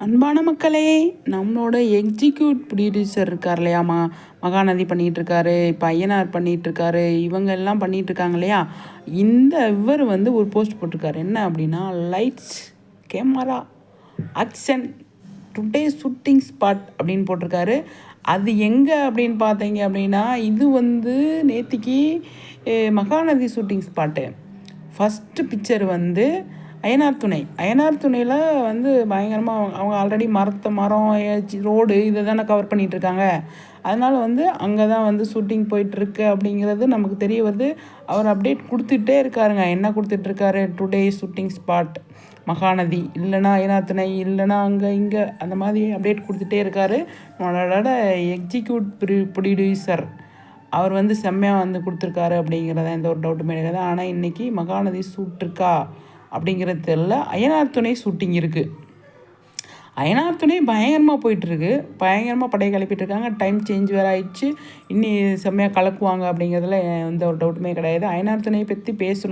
அன்பான மக்களே, நம்மளோட எக்ஸிக்யூட் ப்ரொடியூசர் இருக்கார் இல்லையா, மகாநதி பண்ணிகிட்ருக்காரு, இப்போ ஐயனார் பண்ணிகிட்ருக்காரு, இவங்க எல்லாம் பண்ணிகிட்ருக்காங்க இல்லையா. இவர் வந்து ஒரு போஸ்ட் போட்டிருக்காரு. என்ன அப்படின்னா, lights camera action today shooting spot அப்படின்னு போட்டிருக்காரு. அது எங்கே அப்படின்னு பார்த்தீங்க அப்படின்னா, இது வந்து நேத்திக்கு Mahanadi shooting spot. First picture வந்து அய்யனார் துணையில் வந்து பயங்கரமாக அவங்க ஆல்ரெடி மரம் ரோடு இதை தானே கவர் பண்ணிகிட்ருக்காங்க. அதனால் வந்து அங்கே தான் வந்து ஷூட்டிங் போயிட்டுருக்கு அப்படிங்கிறது நமக்கு தெரிய வருது. அவர் அப்டேட் கொடுத்துட்டே இருக்காருங்க. என்ன கொடுத்துட்ருக்காரு, டுடே ஷூட்டிங் ஸ்பாட் மகாநதி, இல்லைனா அய்யனார் துணை, இல்லைனா அங்கே இங்கே அந்த மாதிரி அப்டேட் கொடுத்துட்டே இருக்கார். நம்மளோட எக்ஸிக்யூட் ப்ரொடியூசர் அவர் வந்து செம்மையாக வந்து கொடுத்துருக்காரு அப்படிங்கிறத எந்த ஒரு டவுட்டுமே கிடையாது. ஆனால் இன்றைக்கி மகாநதி ஷூட் இருக்கா அப்படிங்கிறது தெரியல. அய்யனார் துணை ஷூட்டிங் இருக்குது. அய்யனார் துணை பயங்கரமாக போயிட்டுருக்கு, பயங்கரமாக படையை கிளப்பிட்டுருக்காங்க. டைம் சேஞ்ச் வேறு ஆயிடுச்சு. இன்னி செம்மையாக கலக்குவாங்க அப்படிங்கிறதுல எந்த ஒரு டவுட்டுமே கிடையாது. அய்யனார் துணையை பற்றி பேசணும்.